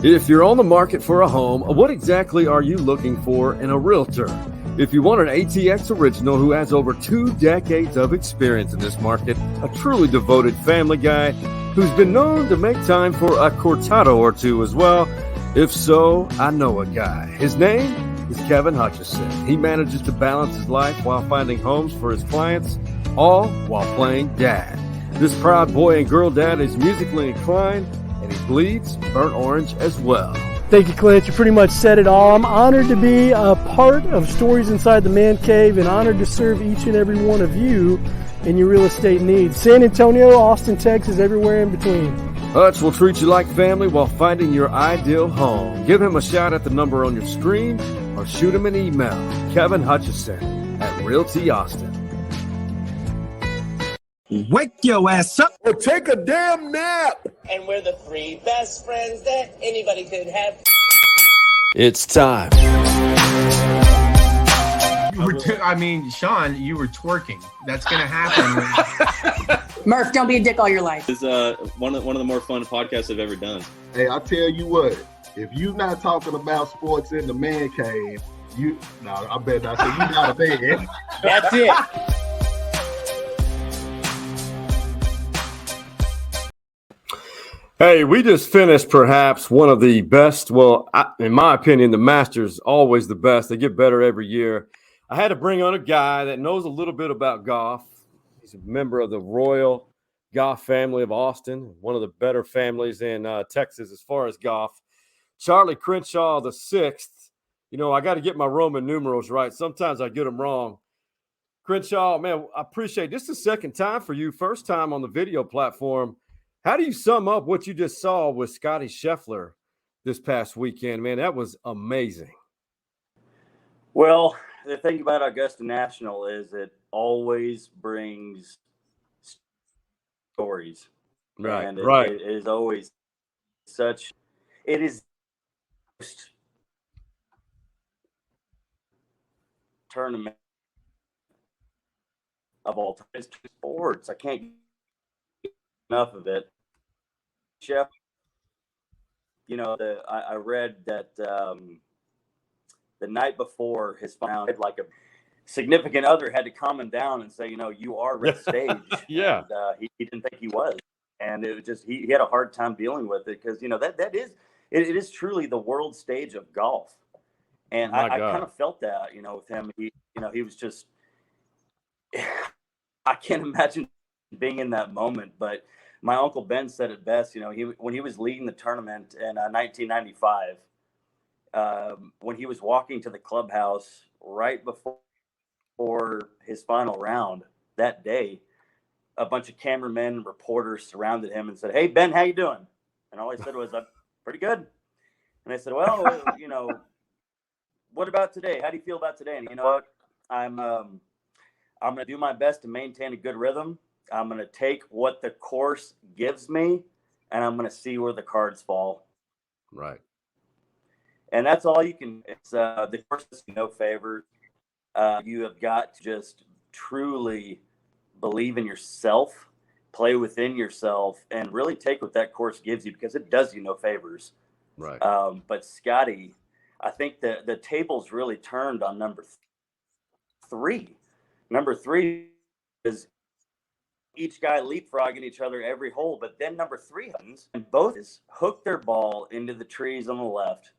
If you're on the market for a home, what exactly are you looking for in a realtor? If you want an ATX original who has over 2 decades of experience in this market, a truly devoted family guy who's been known to make time for a cortado or two as well, if so, I know a guy. His name is Kevin Hutchison. He manages to balance his life while finding homes for his clients, all while playing dad. This proud boy and girl dad is musically inclined, and he bleeds burnt orange as well. Thank you, Clint. You pretty much said it all. I'm honored to be a part of Stories Inside the Man Cave and honored to serve each and every one of you in your real estate needs. San Antonio, Austin, Texas, everywhere in between. Hutch will treat you like family while finding your ideal home. Give him a shout at the number on your screen or shoot him an email. Kevin Hutchison at Realty Austin. Wake your ass up or take a damn nap. And we're the 3 best friends that anybody could have. It's time. Sean, you were twerking. That's going to happen. Murph, don't be a dick all your life. It's one of the more fun podcasts I've ever done. Hey, I tell you what, if you're not talking about sports in the man cave, I bet not say you not a man. That's it. Hey, we just finished perhaps one of the best. Well, in my opinion, the Masters always the best. They get better every year. I had to bring on a guy that knows a little bit about golf. He's a member of the Royal Golf family of Austin, one of the better families in Texas as far as golf. Charlie Crenshaw the 6th. You know, I got to get my Roman numerals right. Sometimes I get them wrong. Crenshaw, man, I appreciate this. Is the second time for you, first time on the video platform. How do you sum up what you just saw with Scottie Scheffler this past weekend, man? That was amazing. Well, the thing about Augusta National is it always brings stories. Right, and right. It is always it is tournament of all time. It's sports. I can't get enough of it. Chef, I read that the night before his final, like a significant other had to calm him down and say, you are red stage. Yeah. And, he didn't think he was. And it was just, he had a hard time dealing with it because, it is truly the world stage of golf. And I kind of felt that, with him. He was just, I can't imagine being in that moment, but my uncle Ben said it best. When he was leading the tournament in 1995, when he was walking to the clubhouse right before his final round that day, a bunch of cameramen and reporters surrounded him and said, "Hey, Ben, how you doing?" And all he said was, "Pretty good." And I said, "Well, what about today? How do you feel about today?" And you know what? I'm going to do my best to maintain a good rhythm. I'm going to take what the course gives me, and I'm going to see where the cards fall. Right. And that's all you can. It's the course is no favor. You have got to just truly believe in yourself, play within yourself, and really take what that course gives you because it does you no favors. Right. But Scottie, I think the tables really turned on number 3. Number 3 is each guy leapfrogging each other every hole, but then number 3 happens, and both hook their ball into the trees on the left.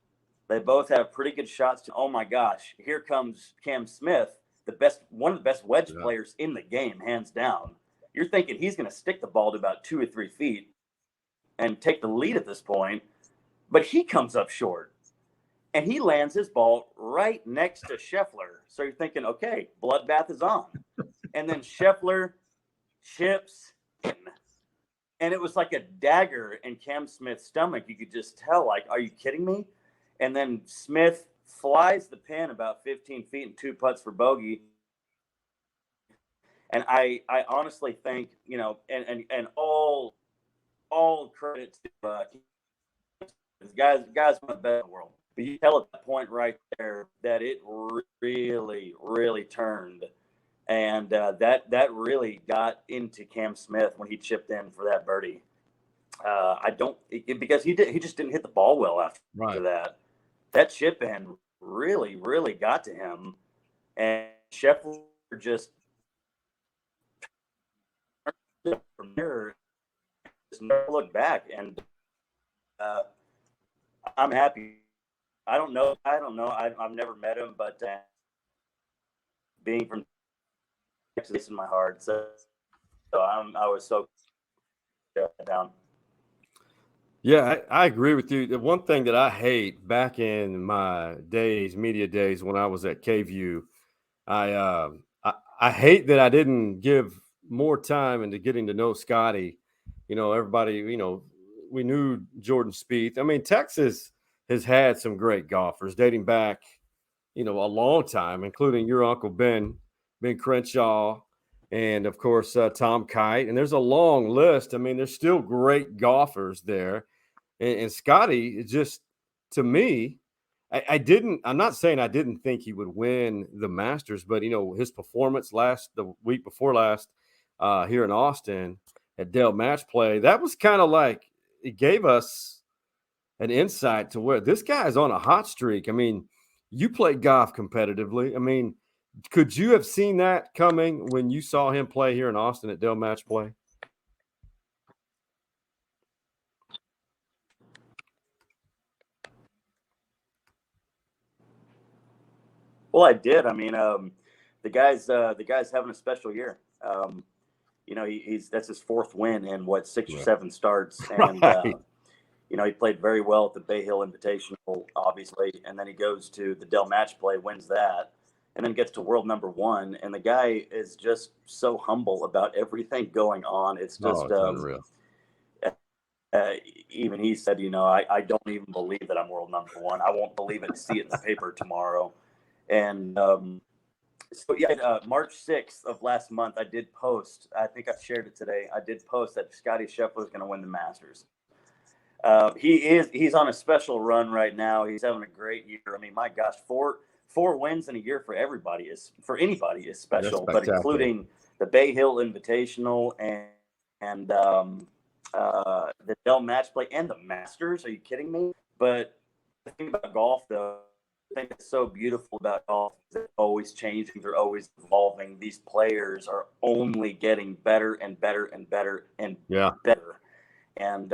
They both have pretty good shots. Oh my gosh, here comes Cam Smith, one of the best wedge players in the game, hands down. You're thinking he's going to stick the ball to about 2 or 3 feet and take the lead at this point, but he comes up short. And he lands his ball right next to Scheffler. So you're thinking, okay, bloodbath is on. And then Scheffler chips in. And it was like a dagger in Cam Smith's stomach. You could just tell, like, are you kidding me? And then Smith flies the pin about 15 feet and 2 putts for bogey. And I honestly think, and all credit to guys one of the best in the world. But you tell at that point right there that it really, really turned. And that really got into Cam Smith when he chipped in for that birdie. I don't because he just didn't hit the ball well after that. That chip in really got to him, and Scheffler just from there just never looked back. And I'm happy. I don't know. I've never met him, but being from Texas in my heart, so I was so down. Yeah, I agree with you. The one thing that I hate back in my media days when I was at KView, I hate that I didn't give more time into getting to know Scottie. Everybody, we knew Jordan Spieth. I mean, Texas has had some great golfers dating back, a long time, including your uncle Ben Crenshaw, and of course Tom Kite. And there's a long list. I mean, there's still great golfers there. And Scottie, just to me, I'm not saying I didn't think he would win the Masters, but his performance the week before last here in Austin at Dell Match Play, that was kind of like it gave us an insight to where this guy's on a hot streak. I mean, you play golf competitively. I mean, could you have seen that coming when you saw him play here in Austin at Dell Match Play? Well, I did. I mean, the guy's having a special year. That's his fourth win in 6 or 7 starts, and he played very well at the Bay Hill Invitational, obviously, and then he goes to the Dell Match Play, wins that, and then gets to world number 1. And the guy is just so humble about everything going on. It's just it's unreal. Even he said, I don't even believe that I'm world number 1. I won't believe it. See it in the paper tomorrow. And March 6th of last month, I did post. I think I shared it today. I did post that Scottie Scheffler is going to win the Masters. He's on a special run right now. He's having a great year. I mean, my gosh, four wins in a year for anybody is special, but including the Bay Hill Invitational and the Dell Match Play and the Masters. Are you kidding me? But the thing about golf, though, I think it's so beautiful about golf is they're always changing. They're always evolving. These players are only getting better and better and better and better. And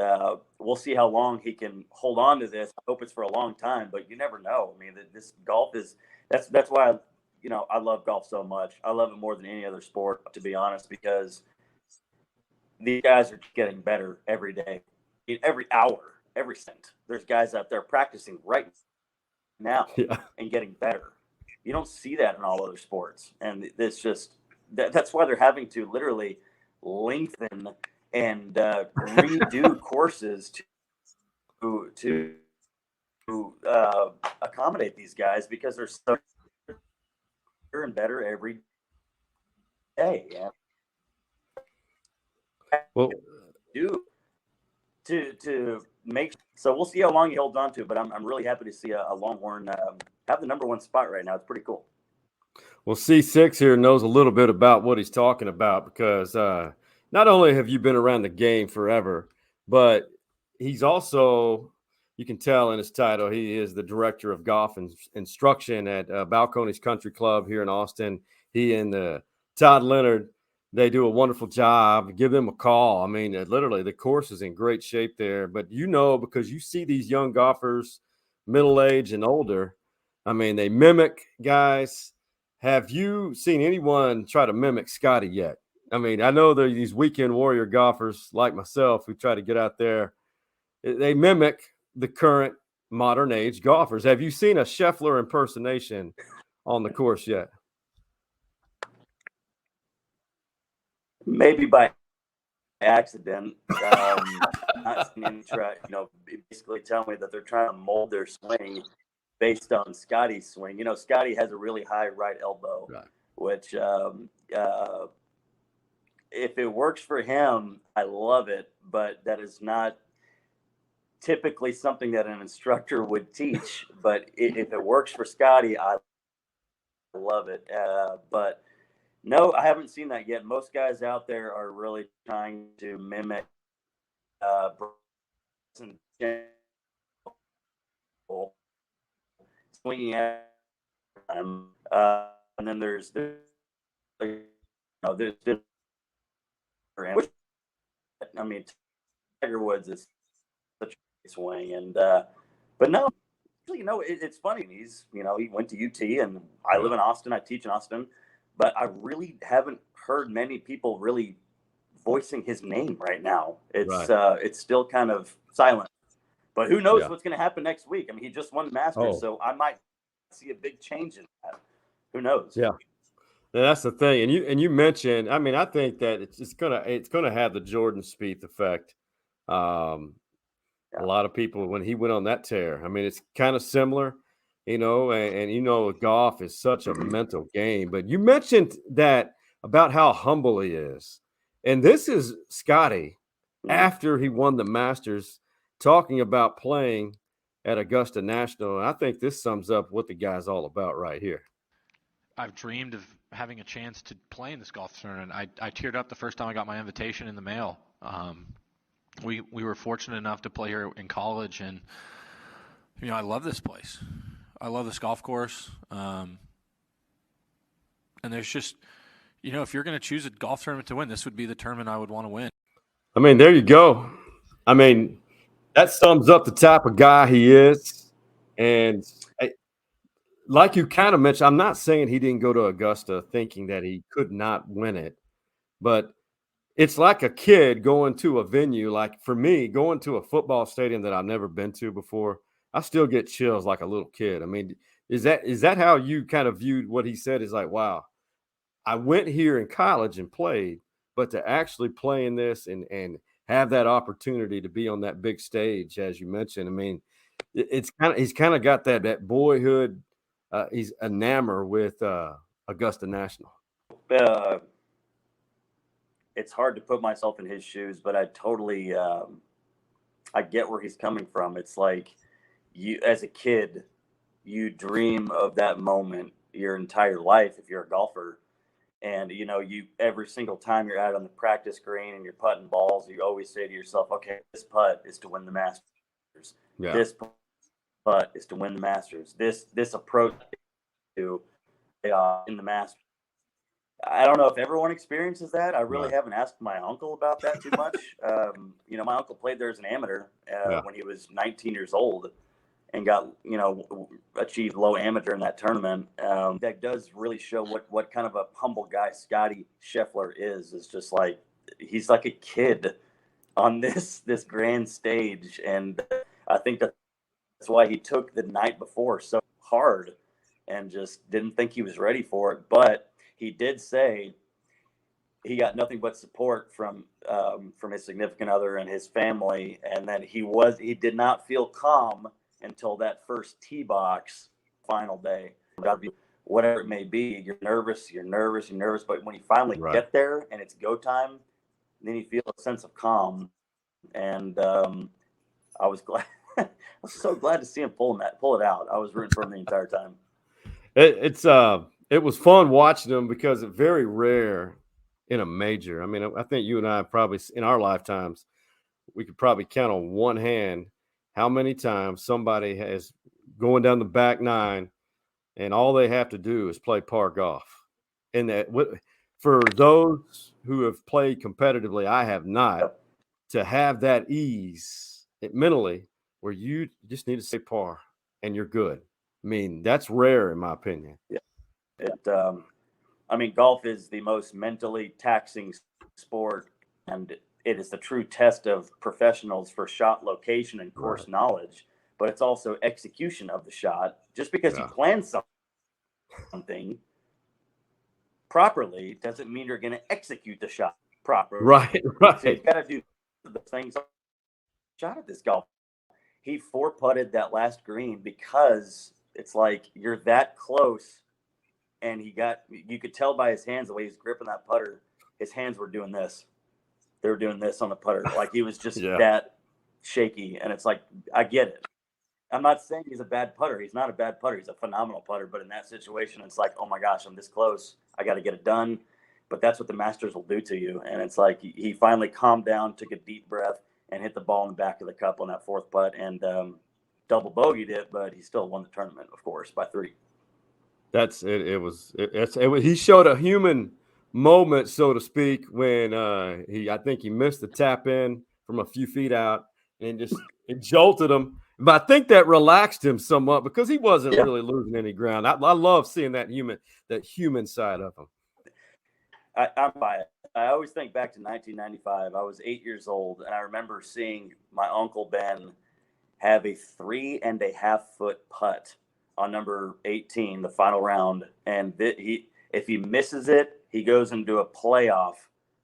we'll see how long he can hold on to this. I hope it's for a long time, but you never know. I mean, this golf is that's why I love golf so much. I love it more than any other sport, to be honest, because these guys are getting better every day, every hour, every second. There's guys out there practicing right now and getting better. You don't see that in all other sports, and it's just that's why they're having to literally lengthen and redo courses to accommodate these guys because they're so better and better every day. Yeah. Well, to make so we'll see how long he holds on to, but I'm really happy to see a Longhorn have the number 1 spot right now. It's pretty cool. Well, C6 here knows a little bit about what he's talking about because not only have you been around the game forever, but he's also, you can tell in his title, he is the director of golf instruction at Balcones Country Club here in Austin. He and Todd Leonard, they do a wonderful job. Give them a call. I mean, literally, the course is in great shape there. But because you see these young golfers, middle age and older, I mean, they mimic guys. Have you seen anyone try to mimic Scottie yet? I mean, I know there are these weekend warrior golfers like myself who try to get out there. They mimic the current modern age golfers. Have you seen a Scheffler impersonation on the course yet? Maybe by accident. Not seen any try, basically tell me that they're trying to mold their swing based on Scottie's swing. Scottie has a really high right elbow, which if it works for him, I love it, but that is not typically something that an instructor would teach. But if it works for Scottie, I love it. But no, I haven't seen that yet. Most guys out there are really trying to mimic swinging at him. And then there's I mean, Tiger Woods is such a swing, and but no, it's funny. He went to UT, and I live in Austin. I teach in Austin, but I really haven't heard many people really voicing his name right now. It's still kind of silent. But who knows what's going to happen next week? I mean, he just won the Masters, so I might see a big change in that. Who knows? Yeah. And that's the thing. And you mentioned, I mean, I think that it's gonna have the Jordan Spieth effect. A lot of people, when he went on that tear, I mean, it's kind of similar, and golf is such a mental game. But you mentioned that about how humble he is. And this is Scottie after he won the Masters, talking about playing at Augusta National. And I think this sums up what the guy's all about right here. I've dreamed of having a chance to play in this golf tournament. I teared up the first time I got my invitation in the mail. We were fortunate enough to play here in college, and I love this place. I love this golf course. And there's just, if you're going to choose a golf tournament to win, this would be the tournament I would want to win. I mean, there you go. I mean, that sums up the type of guy he is. And like you kind of mentioned, I'm not saying he didn't go to Augusta thinking that he could not win it, but it's like a kid going to a venue. Like for me, going to a football stadium that I've never been to before, I still get chills like a little kid. I mean, is that how you kind of viewed what he said? Is like, wow, I went here in college and played, but to actually play in this and have that opportunity to be on that big stage, as you mentioned, I mean, he's kind of got that boyhood. He's enamored with Augusta National. It's hard to put myself in his shoes, but I totally I get where he's coming from. It's like you, as a kid, you dream of that moment your entire life if you're a golfer. And, you every single time you're out on the practice green and you're putting balls, you always say to yourself, okay, this putt is to win the Masters. Yeah. This putt is to win the Masters. This approach to in the Masters. I don't know if everyone experiences that. I really haven't asked my uncle about that too much. My uncle played there as an amateur when he was 19 years old and got, achieved low amateur in that tournament. That does really show what kind of a humble guy Scottie Scheffler is just like, he's like a kid on this grand stage. And I think that's why he took the night before so hard and just didn't think he was ready for it. But he did say he got nothing but support from his significant other and his family, and that he did not feel calm until that first tee box final day. Whatever it may be, you're nervous, but when you finally get there and it's go time, then you feel a sense of calm. And I was glad. I was so glad to see him pull it out. I was rooting for him the entire time. It was fun watching them because it's very rare in a major. I mean, I think you and I probably in our lifetimes, we could probably count on one hand how many times somebody has going down the back nine and all they have to do is play par golf. And that for those who have played competitively, I have not, to have that ease mentally where you just need to say par and you're good. I mean, that's rare in my opinion. Yeah. Golf is the most mentally taxing sport, and it is the true test of professionals for shot location and course knowledge, but it's also execution of the shot. Just because you plan something properly doesn't mean you're going to execute the shot properly. Right. So you got to do the things. Shot at this golf, he 4-putted that last green because it's like you're that close. And you could tell by his hands, the way he's gripping that putter, his hands were doing this. They were doing this on the putter. Like he was just that shaky. And it's like, I get it. I'm not saying he's a bad putter. He's not a bad putter. He's a phenomenal putter. But in that situation, it's like, oh my gosh, I'm this close. I got to get it done. But that's what the Masters will do to you. And it's like he finally calmed down, took a deep breath, and hit the ball in the back of the cup on that fourth putt and double bogeyed it, but he still won the tournament, of course, by 3. That's it. He showed a human moment, so to speak, when I think he missed the tap in from a few feet out and just it jolted him. But I think that relaxed him somewhat because he wasn't really losing any ground. I love seeing that human side of him. I'm biased. I always think back to 1995. I was 8 years old, and I remember seeing my Uncle Ben have a 3.5-foot putt on number 18, the final round. And if he misses it, he goes into a playoff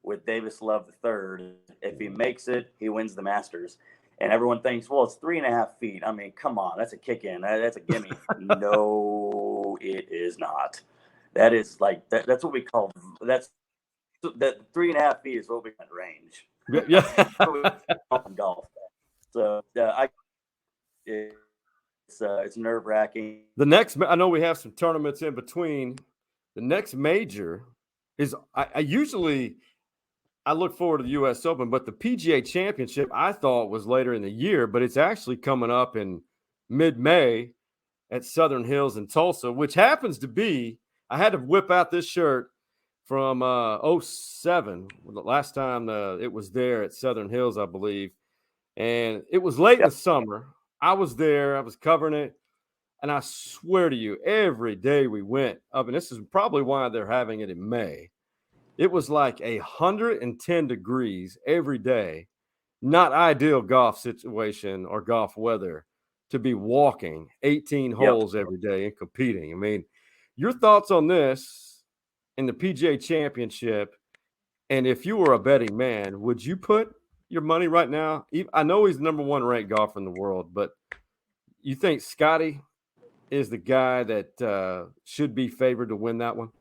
with Davis Love III. If he makes it, he wins the Masters. And everyone thinks, well, it's 3.5 feet. I mean, come on, that's a kick in. That's a gimme. No, it is not. That is like that's what we call that 3.5 feet is what we call range. Yeah. Golf. So it's nerve wracking. The next, I know we have some tournaments in between. The next major is I usually look forward to the U.S. Open, but the PGA Championship I thought was later in the year, but it's actually coming up in mid-May at Southern Hills in Tulsa, which happens to be. I had to whip out this shirt from 07, the last time it was there at Southern Hills, I believe, and it was late in the summer. I was there. I was covering it. And I swear to you, every day we went up, and this is probably why they're having it in May. It was like 110 degrees every day. Not ideal golf situation or golf weather to be walking 18 holes every day and competing. I mean, your thoughts on this in the PGA Championship, and if you were a betting man, would you put your money right now? I know he's the number 1 ranked golfer in the world, but you think Scottie is the guy that should be favored to win that one?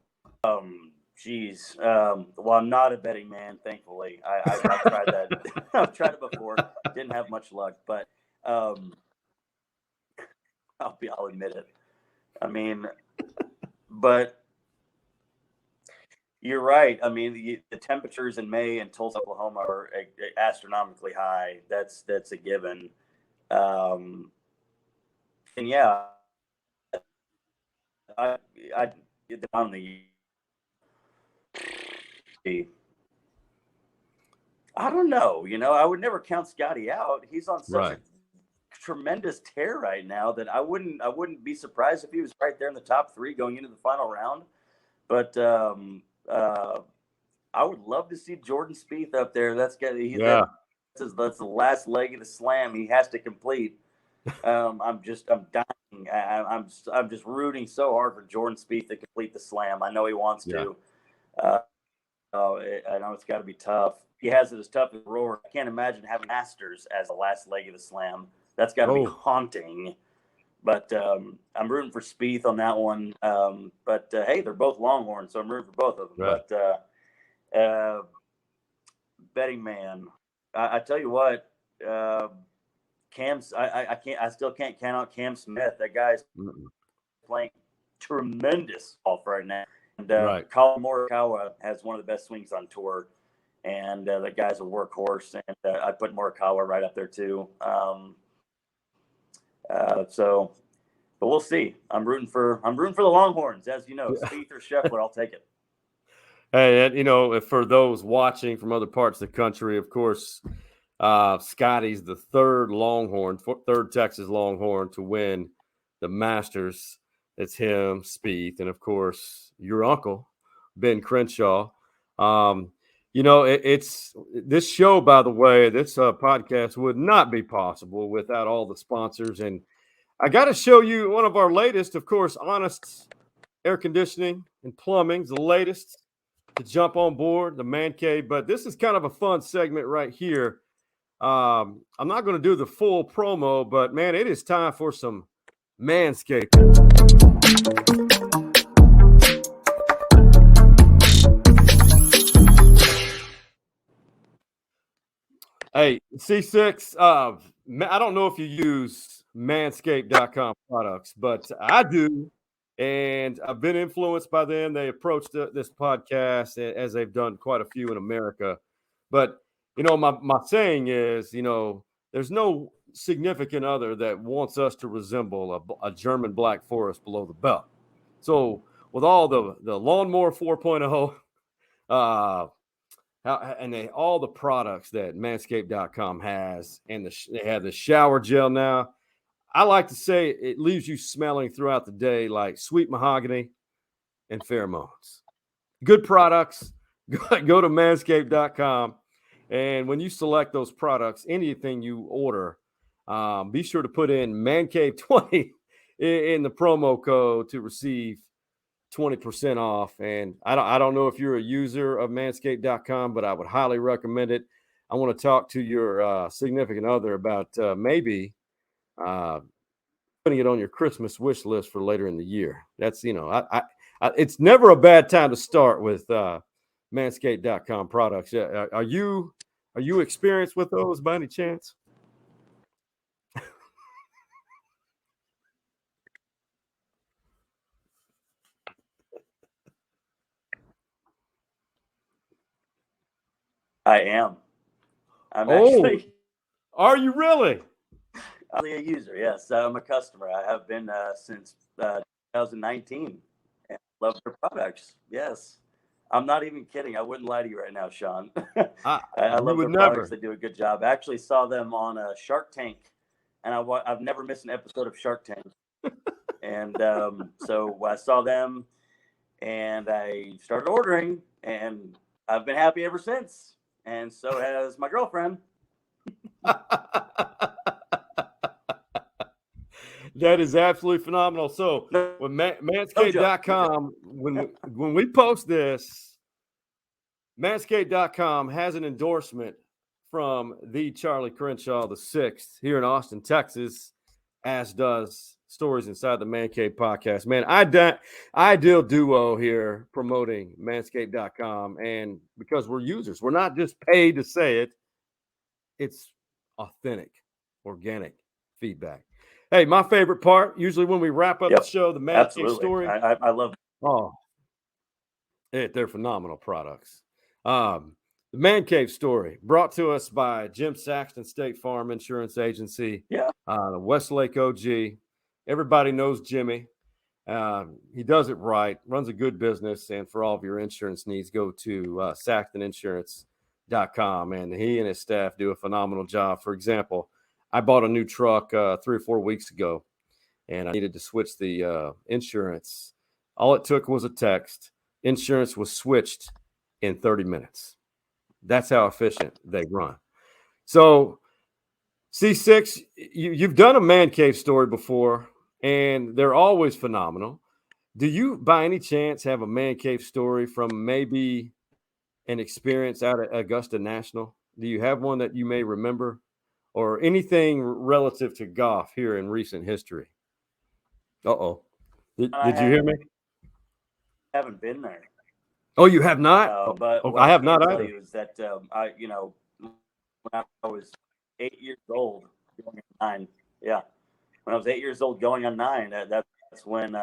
Well, I'm not a betting man, thankfully. I've tried that. I've tried it before. Didn't have much luck, but I'll admit it. I mean, but you're right. I mean, the temperatures in May in Tulsa, Oklahoma are astronomically high. That's a given. And yeah, I get on the. I don't know. I would never count Scottie out. He's on such a tremendous tear right now that I wouldn't be surprised if he was right there in the top 3 going into the final round. But I would love to see Jordan Spieth up there. That's the last leg of the slam he has to complete. I'm dying. I'm just rooting so hard for Jordan Spieth to complete the slam. I know he wants to. I know it's got to be tough. He has it as tough as Roar. I can't imagine having Masters as the last leg of the slam. That's got to be haunting. But I'm rooting for Spieth on that one. But hey, they're both Longhorns, so I'm rooting for both of them. Right. But betting man, I tell you what, Cam's. I still can't count out Cam Smith. That guy's playing tremendous golf right now. And Colin Morikawa has one of the best swings on tour. And the guy's a workhorse, and I put Morikawa right up there too. But we'll see. I'm rooting for the Longhorns, as you know. Spieth or Scheffler, I'll take it. Hey, and for those watching from other parts of the country, of course, Scottie's the third Texas Longhorn to win the Masters. It's him, Spieth, and of course your uncle, Ben Crenshaw. It's this show, by the way, this podcast would not be possible without all the sponsors. And I got to show you one of our latest, of course, Honest Air Conditioning and Plumbing is the latest to jump on board, the Man Cave. But this is kind of a fun segment right here. I'm not going to do the full promo, but man, it is time for some manscaping. Hey, C6, I don't know if you use manscaped.com products, but I do, and I've been influenced by them. They approached this podcast as they've done quite a few in America. But my saying is, there's no significant other that wants us to resemble a German black forest below the belt. So with all the lawnmower 4.0, and all the products that manscaped.com has, and they have the shower gel now. I like to say it leaves you smelling throughout the day like sweet mahogany and pheromones. Good products. Go to manscaped.com. And when you select those products, anything you order, be sure to put in MANCAVE20 in the promo code to receive 20% off. And I don't know if you're a user of manscaped.com, but I would highly recommend it. I want to talk to your significant other about maybe putting it on your Christmas wish list for later in the year. That's, it's never a bad time to start with manscaped.com products. Are you experienced with those by any chance? I am. I'm Oh, actually. Are you really? I'm a user. Yes, I'm a customer. I have been since 2019, and love their products. Yes, I'm not even kidding. I wouldn't lie to you right now, Sean. I love their products. They do a good job. I actually saw them on Shark Tank, and I've never missed an episode of Shark Tank. And so I saw them, and I started ordering, and I've been happy ever since. And so has my girlfriend. That is absolutely phenomenal. So when manscaped.com, when we post this, manscaped.com has an endorsement from the Charlie Crenshaw the sixth here in Austin, Texas, as does Stories Inside the Man Cave podcast. Man, ideal duo here promoting manscaped.com. And because we're users, we're not just paid to say it. It's authentic, organic feedback. Hey, my favorite part, usually when we wrap up the show, the Man Cave story. I love it. Oh, they're phenomenal products. The Man Cave story brought to us by Jim Saxton State Farm Insurance Agency. Yeah. The Westlake OG. Everybody knows Jimmy. He does it right, runs a good business. And for all of your insurance needs, go to SaxtonInsurance.com. And he and his staff do a phenomenal job. For example, I bought a new truck 3 or 4 weeks ago, and I needed to switch the insurance. All it took was a text. Insurance was switched in 30 minutes. That's how efficient they run. So, C6, you've done a Man Cave story before, and they're always phenomenal. Do you, by any chance, have a Man Cave story from maybe an experience out at Augusta National? Do you have one that you may remember? Or anything relative to golf here in recent history? Uh-oh. Did you hear me? I haven't been there. Oh, you have not? But I have not tell either. you is that when I was 8 years old, going on 9, when I was 8 years old, going on 9, that's when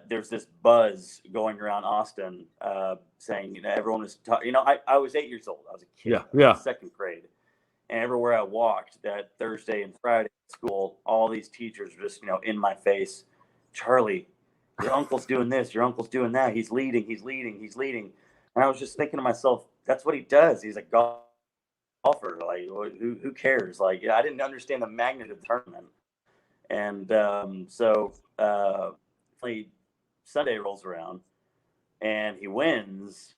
there's this buzz going around Austin saying, everyone was talking. I was 8 years old. I was a kid. Yeah. Second grade. And everywhere I walked that Thursday and Friday at school, all these teachers were just, in my face. Charlie, your uncle's doing this. Your uncle's doing that. He's leading. And I was just thinking to myself, that's what he does. He's a golfer. Like, who cares? Like, I didn't understand the magnitude of the tournament. And so Sunday rolls around, and he wins.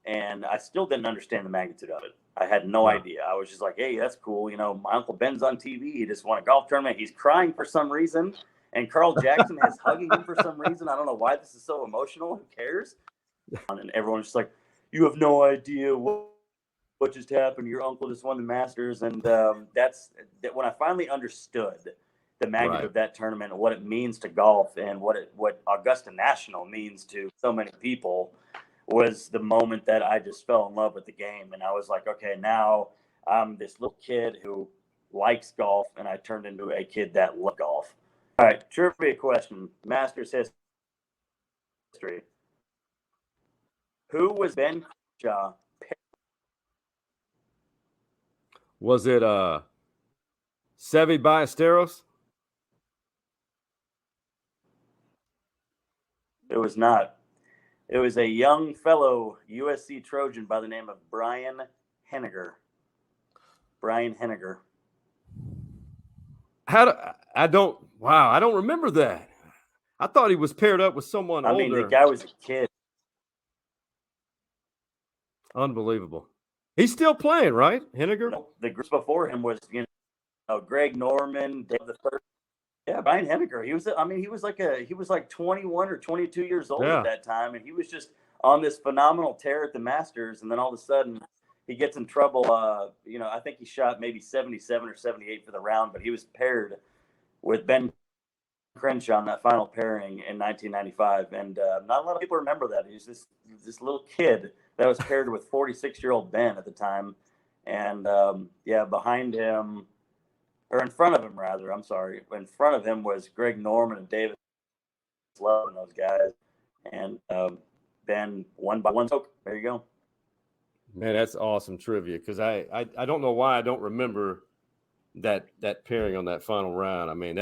And I still didn't understand the magnitude of it. I had no idea. I was just like, hey, that's cool. My Uncle Ben's on TV. He just won a golf tournament. He's crying for some reason. And Carl Jackson is hugging him for some reason. I don't know why this is so emotional. Who cares? And everyone's just like, you have no idea what just happened. Your uncle just won the Masters. And that's when I finally understood the magnitude of that tournament and what it means to golf and what Augusta National means to so many people. Was the moment that I just fell in love with the game. And I was like, okay, now I'm this little kid who likes golf, and I turned into a kid that loves golf. All right, trivia question, Masters history. Who was Ben Crenshaw Was it Seve Ballesteros? It was not. It was a young fellow USC Trojan by the name of Brian Henniger. Brian Henniger. I don't remember that. I thought he was paired up with someone older. I mean, the guy was a kid. Unbelievable. He's still playing, right? Henniger? The group before him was, Greg Norman, Dave the Third. Yeah, Brian Henniger. He was like 21 or 22 years old at that time, and he was just on this phenomenal tear at the Masters, and then all of a sudden he gets in trouble. I think he shot maybe 77 or 78 for the round, but he was paired with Ben Crenshaw on that final pairing in 1995, and not a lot of people remember that. He was this little kid that was paired with 46-year-old Ben at the time, and behind him. Or in front of him, rather. I'm sorry. In front of him was Greg Norman and David Love and those guys. And Ben won by one stroke. There you go. Man, that's awesome trivia, because I don't know why I don't remember that pairing on that final round. I mean,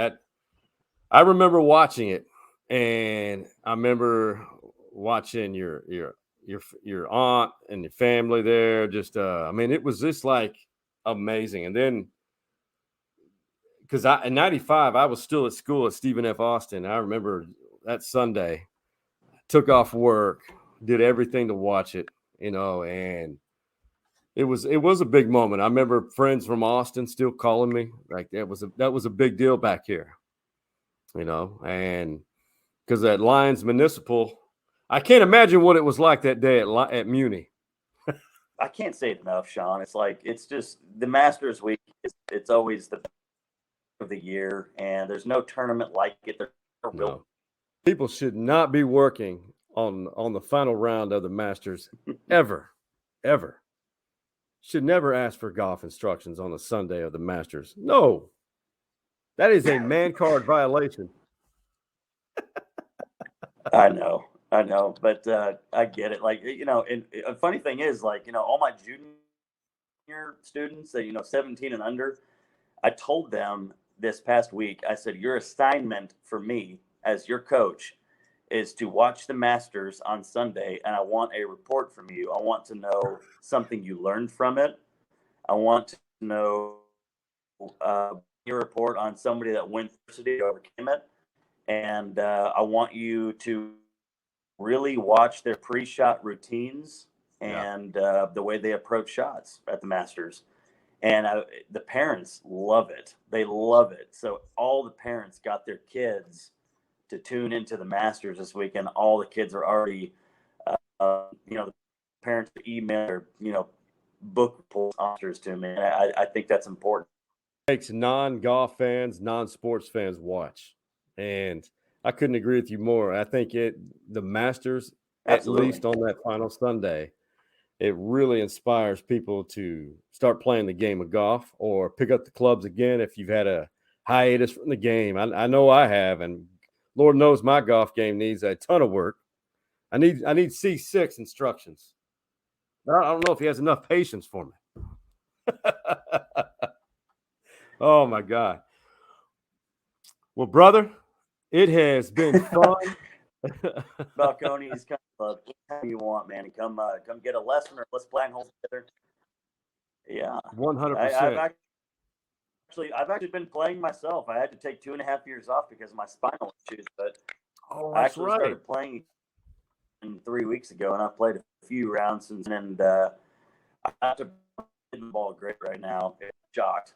I remember watching it, and I remember watching your aunt and your family there. Just it was just like amazing. And then because in 95, I was still at school at Stephen F. Austin. I remember that Sunday, took off work, did everything to watch it, and it was a big moment. I remember friends from Austin still calling me. Like that was a big deal back here, and because at Lions Municipal, I can't imagine what it was like that day at Muni. I can't say it enough, Sean. It's just the Masters week. It's always the of the year, and there's no tournament like it. No. People should not be working on the final round of the Masters ever. Should never ask for golf instructions on the Sunday of the Masters. No, that is a man card violation. I know, but I get it. And a funny thing is, all my junior students that 17 and under, I told them this past week, I said, your assignment for me as your coach is to watch the Masters on Sunday, and I want a report from you. I want to know something you learned from it. I want to know your report on somebody that went adversity, overcame it, and I want you to really watch their pre-shot routines and the way they approach shots at the Masters. And the parents love it. They love it. So all the parents got their kids to tune into the Masters this weekend. All the kids are already, the parents email or, book reports to me. And I think that's important. It makes non-golf fans, non-sports fans watch. And I couldn't agree with you more. I think the Masters, Absolutely. At least on that final Sunday, it really inspires people to start playing the game of golf or pick up the clubs again if you've had a hiatus from the game. I know I have, and Lord knows my golf game needs a ton of work. I need C6 instructions. I don't know if he has enough patience for me. Oh, my God. Well, brother, it has been fun. Balcones Country Club, anytime you want, man. Come get a lesson, or let's play holes together. Yeah, 100%. I've actually been playing myself. I had to take 2.5 years off because of my spinal issues, but I actually started playing 3 weeks ago, and I've played a few rounds since then. And I have to hit the ball great right now. It's shocked.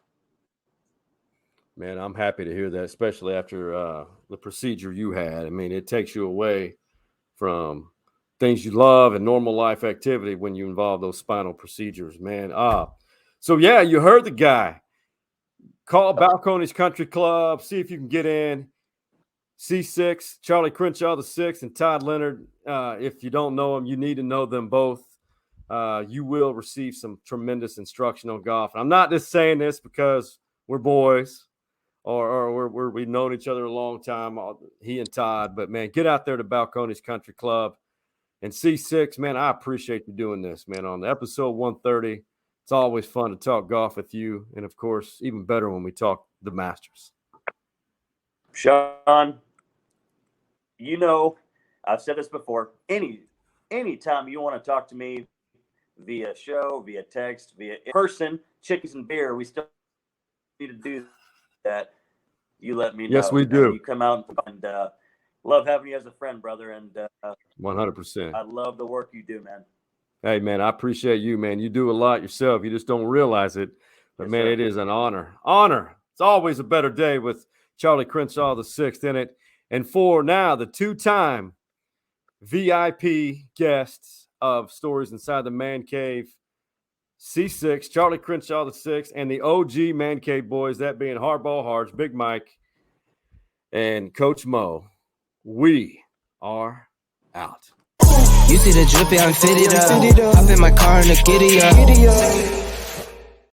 Man, I'm happy to hear that, especially after the procedure you had. I mean, it takes you away from things you love and normal life activity when you involve those spinal procedures, man. So, yeah, you heard the guy. Call Balcones Country Club, see if you can get in. C6, Charlie Crenshaw, the 6th, and Todd Leonard. If you don't know them, you need to know them both. You will receive some tremendous instruction on golf. And I'm not just saying this because we're boys. Or we've known each other a long time, he and Todd. But, man, get out there to Balcones Country Club. And C6, man, I appreciate you doing this, man, on the episode 130. It's always fun to talk golf with you. And, of course, even better when we talk the Masters. Sean, you know, I've said this before. Anytime you want to talk to me via show, via text, via person, chickies and beer, we still need to do that. You let me know. Yes, we do. You come out and love having you as a friend, brother. And 100%. I love the work you do, man. Hey, man, I appreciate you, man. You do a lot yourself. You just don't realize it. But, Yes, man, sir. it is an honor. Honor. It's always a better day with Charlie Crenshaw VI in it. And for now, the two-time VIP guests of Stories Inside the Man Cave, C6, Charlie Crenshaw VI, and the OG Man Cave boys, that being Hardball Hards, Big Mike, and Coach Mo. We are out. You see the drippy, I'm fitted up. Hop in my car and the giddy up.